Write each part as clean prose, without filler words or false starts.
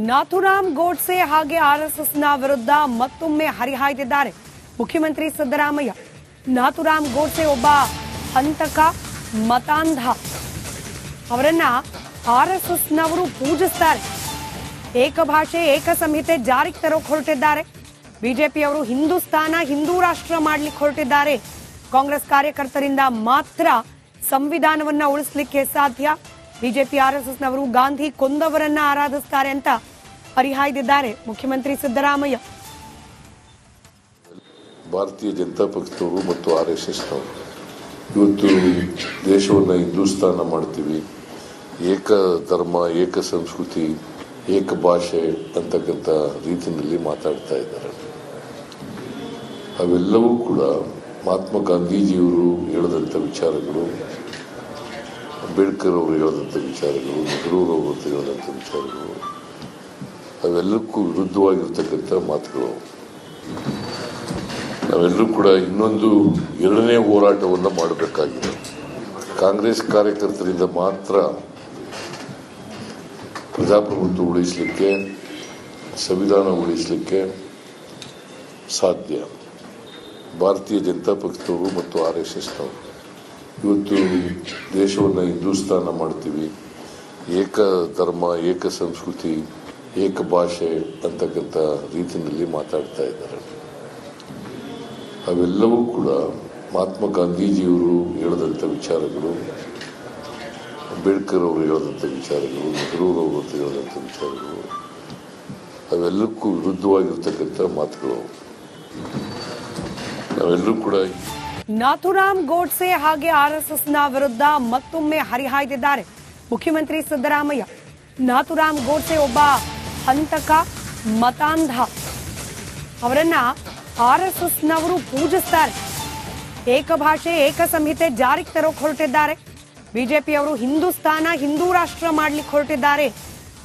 ನಾಥುರಾಮ್ ಗೋಡ್ಸೆ ಹಾಗೆ ಆರ್ಎಸ್ಎಸ್ನ ವಿರುದ್ಧ ಮತ್ತೊಮ್ಮೆ ಹರಿಹಾಯ್ದಿದ್ದಾರೆ ಮುಖ್ಯಮಂತ್ರಿ ಸಿದ್ದರಾಮಯ್ಯ. ನಾಥುರಾಮ್ ಗೋಡ್ಸೆ ಒಬ್ಬ ಹಂತಕ, ಮತಾಂಧ. ಅವರನ್ನ ಆರ್ಎಸ್ಎಸ್ನವರು ಪೂಜಿಸ್ತಾರೆ. ಏಕ ಭಾಷೆ, ಏಕ ಸಂಹಿತೆ ಜಾರಿಗೆ ತರೋಕೆ ಹೊರಟಿದ್ದಾರೆ. ಬಿಜೆಪಿಯವರು ಹಿಂದೂಸ್ತಾನ, ಹಿಂದೂ ರಾಷ್ಟ್ರ ಮಾಡ್ಲಿಕ್ಕೆ ಹೊರಟಿದ್ದಾರೆ. ಕಾಂಗ್ರೆಸ್ ಕಾರ್ಯಕರ್ತರಿಂದ ಮಾತ್ರ ಸಂವಿಧಾನವನ್ನ ಉಳಿಸಲಿಕ್ಕೆ ಸಾಧ್ಯ. ಬಿಜೆಪಿ ಆರ್ಎಸ್ಎಸ್ನವರು ಗಾಂಧಿ ಕೊಂದವರನ್ನ ಆರಾಧಿಸ್ತಾರೆ ಅಂತ ಹರಿಹಾಯ್ದಿದ್ದಾರೆ ಮುಖ್ಯಮಂತ್ರಿ ಸಿದ್ದರಾಮಯ್ಯ. ಭಾರತೀಯ ಜನತಾ ಪಕ್ಷದವರು ಮತ್ತು ಆರ್ಎಸ್ಎಸ್ನವರು ಇವತ್ತು ದೇಶವನ್ನು ಹಿಂದೂಸ್ತಾನ ಮಾಡ್ತೀವಿ, ಏಕ ಧರ್ಮ, ಏಕ ಸಂಸ್ಕೃತಿ, ಏಕ ಭಾಷೆ ಅಂತಕ್ಕಂಥ ರೀತಿಯಲ್ಲಿ ಮಾತಾಡ್ತಾ ಇದ್ದಾರೆ. ಅವೆಲ್ಲವೂ ಕೂಡ ಮಹಾತ್ಮ ಗಾಂಧೀಜಿಯವರು ಹೇಳಿದಂಥ ವಿಚಾರಗಳು, ಅಂಬೇಡ್ಕರ್ ಅವರು ಹೇಳಿದಂಥ ವಿಚಾರಗಳು, ನೆಹರೂರವರು ಹೇಳಿದಂಥ ವಿಚಾರಗಳು, ಅವೆಲ್ಲಕ್ಕೂ ವಿರುದ್ಧವಾಗಿರ್ತಕ್ಕಂಥ ಮಾತುಗಳು. ನಾವೆಲ್ಲರೂ ಕೂಡ ಇನ್ನೊಂದು ಎರಡನೇ ಹೋರಾಟವನ್ನು ಮಾಡಬೇಕಾಗಿದೆ. ಕಾಂಗ್ರೆಸ್ ಕಾರ್ಯಕರ್ತರಿಂದ ಮಾತ್ರ ಪ್ರಜಾಪ್ರಭುತ್ವ ಉಳಿಸಲಿಕ್ಕೆ, ಸಂವಿಧಾನ ಉಳಿಸಲಿಕ್ಕೆ ಸಾಧ್ಯ. ಭಾರತೀಯ ಜನತಾ ಪಕ್ಷದವರು ಮತ್ತು ಆರ್ಎಸ್ಎಸ್ನವರು ಇವತ್ತು ದೇಶವನ್ನು ಹಿಂದೂಸ್ತಾನ ಮಾಡ್ತೀವಿ, ಏಕ ಧರ್ಮ, ಏಕ ಸಂಸ್ಕೃತಿ, ಏಕ ಭಾಷೆ ಅಂತಕ್ಕಂಥ ರೀತಿಯಲ್ಲಿ ಮಾತಾಡ್ತಾ ಇದ್ದಾರೆ. ಅವೆಲ್ಲವೂ ಕೂಡ ಮಹಾತ್ಮ ಗಾಂಧೀಜಿಯವರು ಹೇಳಿದಂಥ ವಿಚಾರಗಳು, ಅಂಬೇಡ್ಕರ್ ಅವರು ಹೇಳಿದಂಥ ವಿಚಾರಗಳು, ನೆಹರೂರವರು ಹೇಳಿದಂಥ ವಿಚಾರಗಳು, ಅವೆಲ್ಲಕ್ಕೂ ವಿರುದ್ಧವಾಗಿರ್ತಕ್ಕಂಥ ಮಾತುಗಳು. ನಾವೆಲ್ಲರೂ ಕೂಡ ನಾಥುರಾಮ್ ಗೋಡ್ಸೆ ಹಾಗೆ ಆರ್ಎಸ್ಎಸ್ನ ವಿರುದ್ಧ ಮತ್ತೊಮ್ಮೆ ಹರಿಹಾಯ್ದಿದ್ದಾರೆ ಮುಖ್ಯಮಂತ್ರಿ ಸಿದ್ದರಾಮಯ್ಯ. ನಾಥುರಾಮ್ ಗೋಡ್ಸೆ ಒಬ್ಬ ಹಂತಕ, ಮತಾಂಧ. ಅವರನ್ನ ಆರ್ಎಸ್ಎಸ್ನವರು ಪೂಜಿಸ್ತಾರೆ. ಏಕ ಭಾಷೆ, ಏಕ ಸಂಹಿತೆ ಜಾರಿಗೆ ತರೋಕೆ ಹೊರಟಿದ್ದಾರೆ. ಬಿಜೆಪಿಯವರು ಹಿಂದೂಸ್ತಾನ, ಹಿಂದೂ ರಾಷ್ಟ್ರ ಮಾಡ್ಲಿಕ್ಕೆ ಹೊರಟಿದ್ದಾರೆ.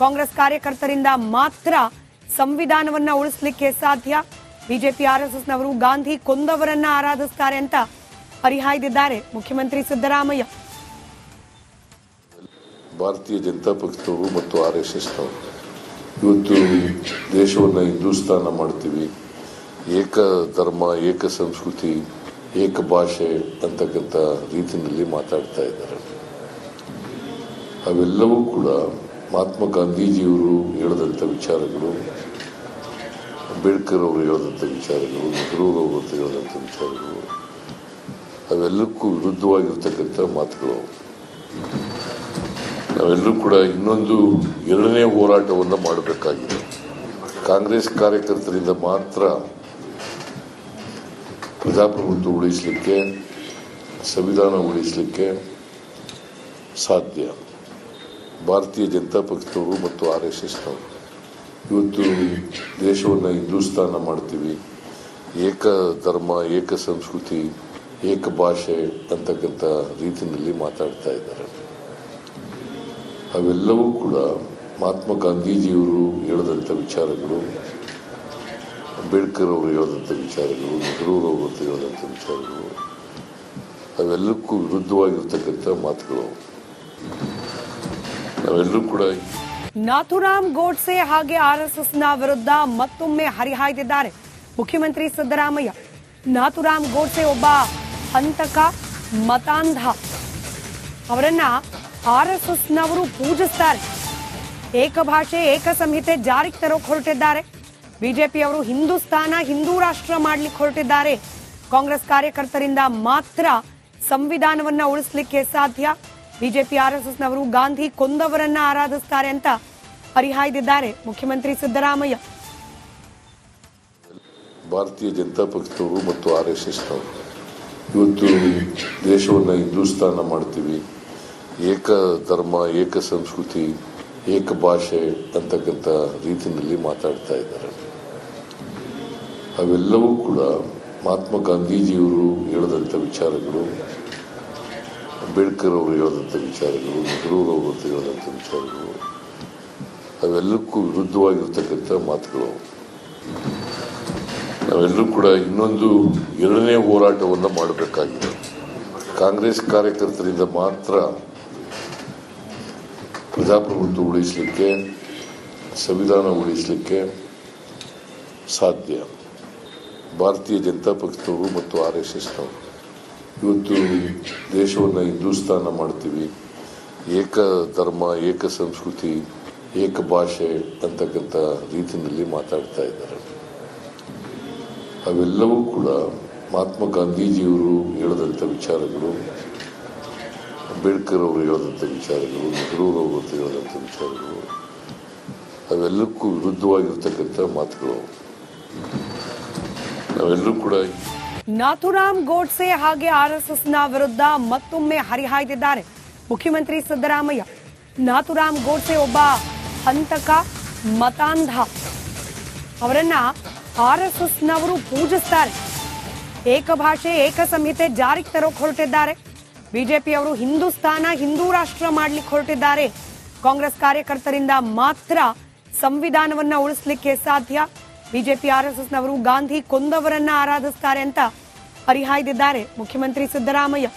ಕಾಂಗ್ರೆಸ್ ಕಾರ್ಯಕರ್ತರಿಂದ ಮಾತ್ರ ಸಂವಿಧಾನವನ್ನ ಉಳಿಸಲಿಕ್ಕೆ ಸಾಧ್ಯ. ಬಿಜೆಪಿ ಆರ್ಎಸ್ಎಸ್ನವರು ಗಾಂಧಿ ಕೊಂದವರನ್ನ ಆರಾಧಿಸ್ತಾರೆ ಅಂತ ಹರಿಹಾಯ್ದಿದ್ದಾರೆ ಮುಖ್ಯಮಂತ್ರಿ ಸಿದ್ದರಾಮಯ್ಯ. ಭಾರತೀಯ ಜನತಾ ಪಕ್ಷದವರು ಮತ್ತು ಆರ್ಎಸ್ಎಸ್ನವರು ಇವತ್ತು ದೇಶವನ್ನು ಹಿಂದೂಸ್ತಾನ ಮಾಡ್ತೀವಿ, ಏಕ ಧರ್ಮ, ಏಕ ಸಂಸ್ಕೃತಿ, ಏಕ ಭಾಷೆ ಅಂತಕ್ಕಂಥ ರೀತಿಯಲ್ಲಿ ಮಾತಾಡ್ತಾ ಇದ್ದಾರೆ. ಅವೆಲ್ಲವೂ ಕೂಡ ಮಹಾತ್ಮ ಗಾಂಧೀಜಿಯವರು ಹೇಳಿದಂಥ ವಿಚಾರಗಳು, ಅಂಬೇಡ್ಕರ್ ಅವರು ಹೇಳಿದಂಥ ವಿಚಾರಗಳು, ನೆಹರೂರವರು ಹೇಳಿದಂಥ ವಿಚಾರಗಳು, ಅವೆಲ್ಲಕ್ಕೂ ವಿರುದ್ಧವಾಗಿರ್ತಕ್ಕಂಥ ಮಾತುಗಳು. ನಾವೆಲ್ಲರೂ ಕೂಡ ಇನ್ನೊಂದು ಎರಡನೇ ಹೋರಾಟವನ್ನು ಮಾಡಬೇಕಾಗಿದೆ. ಕಾಂಗ್ರೆಸ್ ಕಾರ್ಯಕರ್ತರಿಂದ ಮಾತ್ರ ಪ್ರಜಾಪ್ರಭುತ್ವ ಉಳಿಸಲಿಕ್ಕೆ, ಸಂವಿಧಾನ ಉಳಿಸಲಿಕ್ಕೆ ಸಾಧ್ಯ. ಭಾರತೀಯ ಜನತಾ ಪಕ್ಷದವರು ಮತ್ತು ಆರ್ಎಸ್ಎಸ್ನವರು ಇವತ್ತು ದೇಶವನ್ನು ಹಿಂದೂಸ್ತಾನ ಮಾಡ್ತೀವಿ, ಏಕ ಧರ್ಮ, ಏಕ ಸಂಸ್ಕೃತಿ, ಏಕ ಭಾಷೆ ಅಂತಕ್ಕಂಥ ರೀತಿಯಲ್ಲಿ ಮಾತಾಡ್ತಾ ಇದ್ದಾರೆ. ಅವೆಲ್ಲವೂ ಕೂಡ ಮಹಾತ್ಮ ಗಾಂಧೀಜಿಯವರು ಹೇಳಿದಂಥ ವಿಚಾರಗಳು, ಅಂಬೇಡ್ಕರ್ ಅವರು ಹೇಳಿದಂಥ ವಿಚಾರಗಳು, ನೆಹರೂರವರು ಹೇಳಿದಂಥ ವಿಚಾರಗಳು, ಅವೆಲ್ಲಕ್ಕೂ ವಿರುದ್ಧವಾಗಿರ್ತಕ್ಕಂಥ ಮಾತುಗಳು. ನಾವೆಲ್ಲರೂ ಕೂಡ ನಾಥುರಾಮ್ ಗೋಡ್ಸೆ ಹಾಗೆ ಆರ್ಎಸ್ಎಸ್ನ ವಿರುದ್ಧ ಮತ್ತೊಮ್ಮೆ ಹರಿಹಾಯ್ದಿದ್ದಾರೆ ಮುಖ್ಯಮಂತ್ರಿ ಸಿದ್ದರಾಮಯ್ಯ. ನಾಥುರಾಮ್ ಗೋಡ್ಸೆ ಒಬ್ಬ ಹಂತಕ, ಮತಾಂಧ. ಅವರನ್ನ ಆರ್ಎಸ್ಎಸ್ನವರು ಪೂಜಿಸ್ತಾರೆ. ಏಕ ಭಾಷೆ, ಏಕ ಸಂಹಿತೆ ಜಾರಿಗೆ ತರೋಕೆ ಹೊರಟಿದ್ದಾರೆ. ಬಿಜೆಪಿಯವರು ಹಿಂದೂಸ್ತಾನ, ಹಿಂದೂ ರಾಷ್ಟ್ರ ಮಾಡ್ಲಿಕ್ಕೆ ಹೊರಟಿದ್ದಾರೆ. ಕಾಂಗ್ರೆಸ್ ಕಾರ್ಯಕರ್ತರಿಂದ ಮಾತ್ರ ಸಂವಿಧಾನವನ್ನ ಉಳಿಸಲಿಕ್ಕೆ ಸಾಧ್ಯ. ಬಿಜೆಪಿ ಆರ್ಎಸ್ಎಸ್ನವರು ಗಾಂಧಿ ಕೊಂದವರನ್ನ ಆರಾಧಿಸ್ತಾರೆ ಅಂತ ಹರಿಹಾಯ್ದಿದ್ದಾರೆ ಮುಖ್ಯಮಂತ್ರಿ ಸಿದ್ದರಾಮಯ್ಯ. ಭಾರತೀಯ ಜನತಾ ಪಕ್ಷದವರು ಮತ್ತು ಆರ್ಎಸ್ಎಸ್ನವರು ಇವತ್ತು ದೇಶವನ್ನು ಹಿಂದೂಸ್ತಾನ ಮಾಡ್ತೀವಿ, ಏಕ ಧರ್ಮ, ಏಕ ಸಂಸ್ಕೃತಿ, ಏಕ ಭಾಷೆ ಅಂತಕ್ಕಂಥ ರೀತಿಯಲ್ಲಿ ಮಾತಾಡ್ತಾ ಇದ್ದಾರೆ. ಅವೆಲ್ಲವೂ ಕೂಡ ಮಹಾತ್ಮ ಗಾಂಧೀಜಿಯವರು ಹೇಳಿದಂಥ ವಿಚಾರಗಳು, ಅಂಬೇಡ್ಕರ್ ಅವರು ಹೇಳಿದಂಥ ವಿಚಾರಗಳು, ನೆಹರೂರವರು ಹೇಳಿದಂಥ ವಿಚಾರಗಳು, ಅವೆಲ್ಲಕ್ಕೂ ವಿರುದ್ಧವಾಗಿರ್ತಕ್ಕಂಥ ಮಾತುಗಳು. ನಾವೆಲ್ಲರೂ ಕೂಡ ಇನ್ನೊಂದು ಎರಡನೇ ಹೋರಾಟವನ್ನು ಮಾಡಬೇಕಾಗಿದೆ. ಕಾಂಗ್ರೆಸ್ ಕಾರ್ಯಕರ್ತರಿಂದ ಮಾತ್ರ ಪ್ರಜಾಪ್ರಭುತ್ವ ಉಳಿಸಲಿಕ್ಕೆ, ಸಂವಿಧಾನ ಉಳಿಸಲಿಕ್ಕೆ ಸಾಧ್ಯ. ಭಾರತೀಯ ಜನತಾ ಪಕ್ಷದವರು ಮತ್ತು RSSನವರು ಇವತ್ತು ದೇಶವನ್ನು ಹಿಂದೂಸ್ತಾನ ಮಾಡ್ತೀವಿ, ಏಕ ಧರ್ಮ, ಏಕ ಸಂಸ್ಕೃತಿ, ಏಕ ಭಾಷೆ ಅಂತಕ್ಕಂಥ ರೀತಿಯಲ್ಲಿ ಮಾತಾಡ್ತಾ ಇದ್ದಾರೆ. ಅವೆಲ್ಲವೂ ಕೂಡ ಮಹಾತ್ಮ ಗಾಂಧೀಜಿಯವರು ಹೇಳಿದಂಥ ವಿಚಾರಗಳು, ಅಂಬೇಡ್ಕರ್ ಅವರು ಹೇಳಿದಂಥ ವಿಚಾರಗಳು, ನೆಹರೂರವರು ಹೇಳಿದಂಥ ವಿಚಾರಗಳು, ಅವೆಲ್ಲಕ್ಕೂ ವಿರುದ್ಧವಾಗಿರ್ತಕ್ಕಂಥ ಮಾತುಗಳು. ನಾವೆಲ್ಲರೂ ಕೂಡ ನಾಥುರಾಮ್ ಗೋಡ್ಸೆ ಹಾಗೆ RSSನ ವಿರುದ್ಧ ಮತ್ತೊಮ್ಮೆ ಹರಿಹಾಯ್ದಿದ್ದಾರೆ ಮುಖ್ಯಮಂತ್ರಿ ಸಿದ್ದರಾಮಯ್ಯ. ನಾಥುರಾಮ್ ಗೋಡ್ಸೆ ಒಬ್ಬ ಹಂತಕ, ಮತಾಂಧ. ಅವರನ್ನ RSSನವರು ಪೂಜಿಸ್ತಾರೆ. ಏಕ ಭಾಷೆ, ಏಕ ಸಂಹಿತೆ ಜಾರಿಗೆ ತರೋಕೆ ಹೊರಟಿದ್ದಾರೆ. ಬಿಜೆಪಿಯವರು ಹಿಂದೂಸ್ತಾನ, ಹಿಂದೂ ರಾಷ್ಟ್ರ ಮಾಡ್ಲಿಕ್ಕೆ ಹೊರಟಿದ್ದಾರೆ. ಕಾಂಗ್ರೆಸ್ ಕಾರ್ಯಕರ್ತರಿಂದ ಮಾತ್ರ ಸಂವಿಧಾನವನ್ನ ಉಳಿಸಲಿಕ್ಕೆ ಸಾಧ್ಯ. ಬಿಜೆಪಿ RSSನವರು ಗಾಂಧಿ ಕೊಂದವರನ್ನ ಆರಾಧಿಸ್ತಾರೆ ಅಂತ ಹರಿಹಾಯ್ದಿದ್ದಾರೆ ಮುಖ್ಯಮಂತ್ರಿ ಸಿದ್ದರಾಮಯ್ಯ.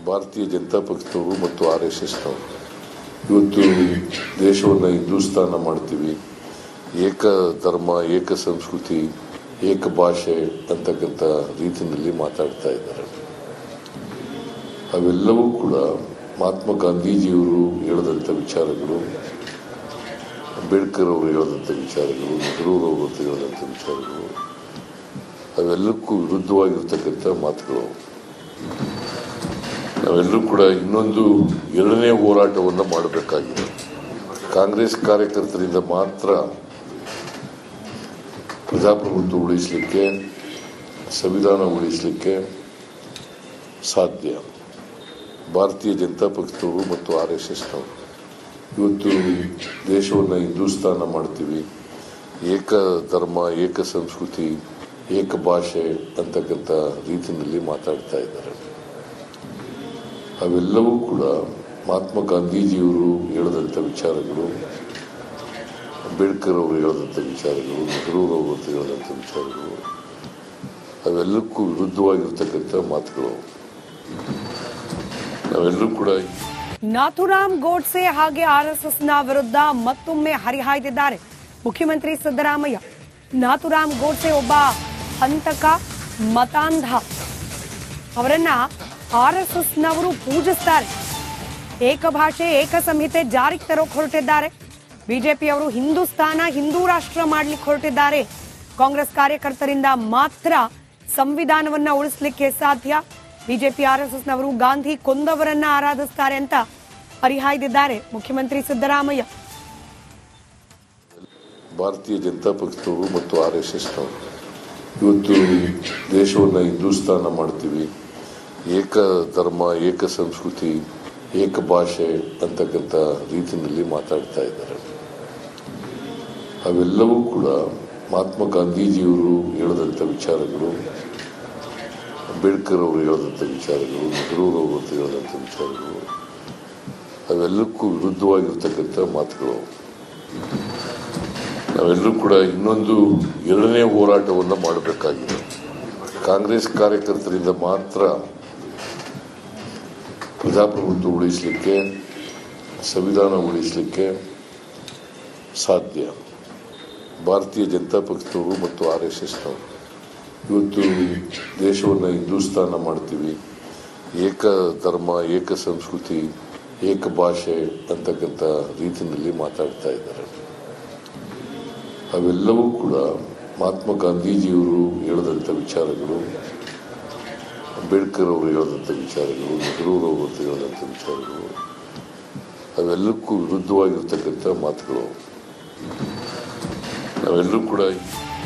ಭಾರತೀಯ ಜನತಾ ಪಕ್ಷದವರು ಮತ್ತು RSSನವರು ಇವತ್ತು ದೇಶವನ್ನು ಹಿಂದೂಸ್ತಾನ ಮಾಡ್ತೀವಿ, ಏಕ ಧರ್ಮ, ಏಕ ಸಂಸ್ಕೃತಿ, ಏಕ ಭಾಷೆ ಅಂತಕ್ಕಂಥ ರೀತಿಯಲ್ಲಿ ಮಾತಾಡ್ತಾ ಇದ್ದಾರೆ. ಅವೆಲ್ಲವೂ ಕೂಡ ಮಹಾತ್ಮ ಗಾಂಧೀಜಿಯವರು ಹೇಳಿದಂಥ ವಿಚಾರಗಳು, ಅಂಬೇಡ್ಕರ್ ಅವರು ಹೇಳಿದಂಥ ವಿಚಾರಗಳು, ನೆಹರೂರವರು ಹೇಳಿದಂಥ ವಿಚಾರಗಳು, ಅವೆಲ್ಲಕ್ಕೂ ವಿರುದ್ಧವಾಗಿರ್ತಕ್ಕಂಥ ಮಾತುಗಳು. ನಾವೆಲ್ಲರೂ ಕೂಡ ಇನ್ನೊಂದು ಎರಡನೇ ಹೋರಾಟವನ್ನು ಮಾಡಬೇಕಾಗಿದೆ. ಕಾಂಗ್ರೆಸ್ ಕಾರ್ಯಕರ್ತರಿಂದ ಮಾತ್ರ ಪ್ರಜಾಪ್ರಭುತ್ವ ಉಳಿಸಲಿಕ್ಕೆ, ಸಂವಿಧಾನ ಉಳಿಸಲಿಕ್ಕೆ ಸಾಧ್ಯ. ಭಾರತೀಯ ಜನತಾ ಪಕ್ಷದವರು ಮತ್ತು RSSನವರು ಇವತ್ತು ದೇಶವನ್ನು ಹಿಂದೂಸ್ತಾನ ಮಾಡ್ತೀವಿ, ಏಕ ಧರ್ಮ, ಏಕ ಸಂಸ್ಕೃತಿ, ಏಕ ಭಾಷೆ ಅಂತಕ್ಕಂಥ ರೀತಿಯಲ್ಲಿ ಮಾತಾಡ್ತಾ ಇದ್ದಾರೆ. ಅವೆಲ್ಲವೂ ಕೂಡ ಮಹಾತ್ಮ ಗಾಂಧೀಜಿಯವರು ಹೇಳಿದಂಥ ವಿಚಾರಗಳು, ಅಂಬೇಡ್ಕರ್ ಅವರು ಹೇಳಿದಂಥ ವಿಚಾರಗಳು, ನೆಹರೂರವರು ಹೇಳಿದಂಥ ವಿಚಾರಗಳು, ಅವೆಲ್ಲಕ್ಕೂ ವಿರುದ್ಧವಾಗಿರ್ತಕ್ಕಂಥ ಮಾತುಗಳು. ನಾವೆಲ್ಲರೂ ಕೂಡ ನಾಥುರಾಮ್ ಗೋಡ್ಸೆ ಹಾಗೆ RSSನ ವಿರುದ್ಧ ಮತ್ತೊಮ್ಮೆ ಹರಿಹಾಯ್ದಿದ್ದಾರೆ ಮುಖ್ಯಮಂತ್ರಿ ಸಿದ್ದರಾಮಯ್ಯ. ನಾಥುರಾಮ್ ಗೋಡ್ಸೆ ಒಬ್ಬ ಹಂತಕ, ಮತಾಂಧ. ಅವರನ್ನ RSSನವರು ಪೂಜಿಸ್ತಾರೆ. ಏಕ ಭಾಷೆ, ಏಕ ಸಂಹಿತೆ ಜಾರಿಗೆ ತರೋಕೆ ಹೊರಟಿದ್ದಾರೆ. ಬಿಜೆಪಿಯವರು ಹಿಂದೂಸ್ತಾನ, ಹಿಂದೂ ರಾಷ್ಟ್ರ ಮಾಡ್ಲಿಕ್ಕೆ ಹೊರಟಿದ್ದಾರೆ. ಕಾಂಗ್ರೆಸ್ ಕಾರ್ಯಕರ್ತರಿಂದ ಮಾತ್ರ ಸಂವಿಧಾನವನ್ನ ಉಳಿಸಲಿಕ್ಕೆ ಸಾಧ್ಯ. ಬಿಜೆಪಿ RSSನವರು ಗಾಂಧಿ ಕೊಂದವರನ್ನ ಆರಾಧಿಸ್ತಾರೆ ಅಂತ ಹರಿಹಾಯ್ದಿದ್ದಾರೆ ಮುಖ್ಯಮಂತ್ರಿ ಸಿದ್ದರಾಮಯ್ಯ. ಭಾರತೀಯ ಜನತಾ ಪಕ್ಷದವರು ಮತ್ತು RSSನವರು ಇವತ್ತು ದೇಶವನ್ನು ಹಿಂದೂಸ್ತಾನ ಮಾಡ್ತೀವಿ, ಏಕ ಧರ್ಮ, ಏಕ ಸಂಸ್ಕೃತಿ, ಏಕ ಭಾಷೆ ಅಂತಕ್ಕಂಥ ರೀತಿಯಲ್ಲಿ ಮಾತಾಡ್ತಾ ಇದ್ದಾರೆ. ಅವೆಲ್ಲವೂ ಕೂಡ ಮಹಾತ್ಮ ಗಾಂಧೀಜಿಯವರು ಹೇಳಿದಂಥ ವಿಚಾರಗಳು, ಅಂಬೇಡ್ಕರ್ ಅವರು ಹೇಳಿದಂಥ ವಿಚಾರಗಳು, ನೆಹರೂರವರು ಹೇಳಿದಂಥ ವಿಚಾರಗಳು, ಅವೆಲ್ಲಕ್ಕೂ ವಿರುದ್ಧವಾಗಿರ್ತಕ್ಕಂಥ ಮಾತುಗಳು. ನಾವೆಲ್ಲರೂ ಕೂಡ ಇನ್ನೊಂದು ಎರಡನೇ ಹೋರಾಟವನ್ನು ಮಾಡಬೇಕಾಗಿದೆ. ಕಾಂಗ್ರೆಸ್ ಕಾರ್ಯಕರ್ತರಿಂದ ಮಾತ್ರ ಪ್ರಜಾಪ್ರಭುತ್ವ ಉಳಿಸಲಿಕ್ಕೆ, ಸಂವಿಧಾನ ಉಳಿಸಲಿಕ್ಕೆ ಸಾಧ್ಯ. ಭಾರತೀಯ ಜನತಾ ಪಕ್ಷದವರು ಮತ್ತು RSSನವರು ಇವತ್ತು ದೇಶವನ್ನು ಹಿಂದೂಸ್ತಾನ ಮಾಡ್ತೀವಿ, ಏಕ ಧರ್ಮ, ಏಕ ಸಂಸ್ಕೃತಿ, ಏಕ ಭಾಷೆ ಅಂತಕ್ಕಂಥ ರೀತಿಯಲ್ಲಿ ಮಾತಾಡ್ತಾ ಇದ್ದಾರೆ. ಅವೆಲ್ಲವೂ ಕೂಡ ಮಹಾತ್ಮ ಗಾಂಧೀಜಿಯವರು ಹೇಳಿದಂಥ ವಿಚಾರಗಳು, ಅಂಬೇಡ್ಕರ್ ಅವರು ಹೇಳಿದಂಥ ವಿಚಾರಗಳು, ನೆಹರೂರವರು ಹೇಳಿದಂಥ ವಿಚಾರಗಳು, ಅವೆಲ್ಲಕ್ಕೂ ವಿರುದ್ಧವಾಗಿರ್ತಕ್ಕಂಥ ಮಾತುಗಳು. ನಾವೆಲ್ಲರೂ ಕೂಡ